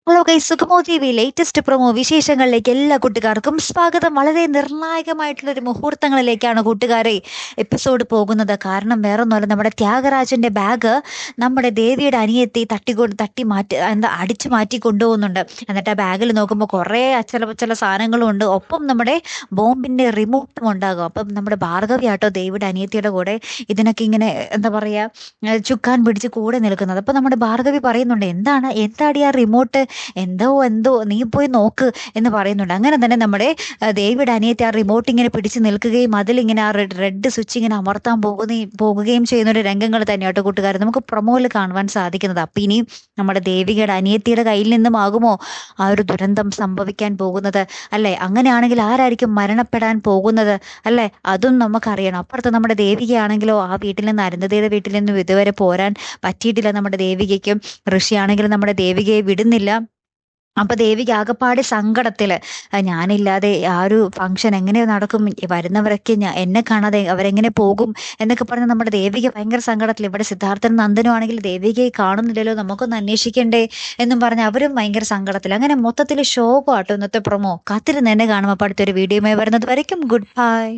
Hello guys, സുഖമോ TV latest promo വിശേഷങ്ങളിലേക്ക് എല്ലാ കൂട്ടുകാർക്കും സ്വാഗതം. വളരെ നിർണായകമായിട്ടുള്ള ഒരു മുഹൂർത്തങ്ങളിലേക്കാണ് കൂട്ടുകാരെ എപ്പിസോഡ് പോകുന്നത്. കാരണം വേറൊന്നുമല്ല, നമ്മുടെ ത്യാഗരാജന്റെ ബാഗ് നമ്മുടെ ദേവിയുടെ അനിയത്തി തട്ടി മാറ്റി, എന്താ അടിച്ചു മാറ്റി കൊണ്ടുപോകുന്നുണ്ട്. എന്നിട്ട് ആ ബാഗിൽ നോക്കുമ്പോൾ കുറേ അച്ചല സാധനങ്ങളും ഉണ്ട്, ഒപ്പം നമ്മുടെ ബോംബിന്റെ റിമോട്ടും ഉണ്ടാകും. അപ്പം നമ്മുടെ ഭാർഗവി ആട്ടോ ദേവിയുടെ അനിയത്തിയുടെ കൂടെ ഇതിനൊക്കെ ഇങ്ങനെ എന്താ പറയാ ചുക്കാൻ പിടിച്ച് കൂടെ നിൽക്കുന്നത്. അപ്പൊ നമ്മുടെ ഭാർഗവി പറയുന്നുണ്ട്, എന്താടി ആ റിമോട്ട്, എന്തോ നീ പോയി നോക്ക് എന്ന് പറയുന്നുണ്ട്. അങ്ങനെ തന്നെ നമ്മുടെ ദേവിയുടെ അനിയത്തി ആ റിമോട്ട് ഇങ്ങനെ പിടിച്ച് നിൽക്കുകയും അതിലിങ്ങനെ ആ റെഡ് സ്വിച്ച് ഇങ്ങനെ അമർത്താൻ പോകുകയും ചെയ്യുന്ന ഒരു രംഗങ്ങൾ തന്നെയാട്ടോ കൂട്ടുകാർ നമുക്ക് പ്രൊമോയിൽ കാണുവാൻ സാധിക്കുന്നത്. അപ്പൊ ഇനി നമ്മുടെ ദേവികയുടെ അനിയത്തിയുടെ കയ്യിൽ നിന്നുമാകുമോ ആ ഒരു ദുരന്തം സംഭവിക്കാൻ പോകുന്നത്? അല്ലെ, അങ്ങനെയാണെങ്കിൽ ആരായിരിക്കും മരണപ്പെടാൻ പോകുന്നത്? അല്ലെ, അതും നമുക്കറിയണം. അപ്പുറത്ത് നമ്മുടെ ദേവികയാണെങ്കിലോ ആ വീട്ടിൽ നിന്ന്, അരുന്ധതിയുടെ വീട്ടിൽ നിന്നും ഇതുവരെ പോരാൻ പറ്റിയിട്ടില്ല നമ്മുടെ ദേവികയ്ക്കും. ഋഷിയാണെങ്കിലും നമ്മുടെ ദേവികയെ വിടുന്നില്ല. അപ്പൊ ദേവിക്ക് ആകപ്പാടെ സങ്കടത്തില്, ഞാനില്ലാതെ ആ ഒരു ഫംഗ്ഷൻ എങ്ങനെ നടക്കും, വരുന്നവരൊക്കെ എന്നെ കാണാതെ അവരെങ്ങനെ പോകും എന്നൊക്കെ പറഞ്ഞ് നമ്മുടെ ദേവിക ഭയങ്കര സങ്കടത്തിൽ. ഇവിടെ സിദ്ധാർത്ഥനും നന്ദനും ആണെങ്കിൽ ദേവികയെ കാണുന്നില്ലല്ലോ, നമുക്കൊന്ന് അന്വേഷിക്കണ്ടേ എന്നും പറഞ്ഞ് അവരും ഭയങ്കര സങ്കടത്തിൽ. അങ്ങനെ മൊത്തത്തിൽ ശോകമാട്ടോ ഇന്നത്തെ പ്രൊമോ. കാത്തിരുന്ന് എന്നെ കാണും. അപ്പൊ അടുത്തൊരു വീഡിയോയുമായി വരുന്നത് വരയ്ക്കും ഗുഡ് ബൈ.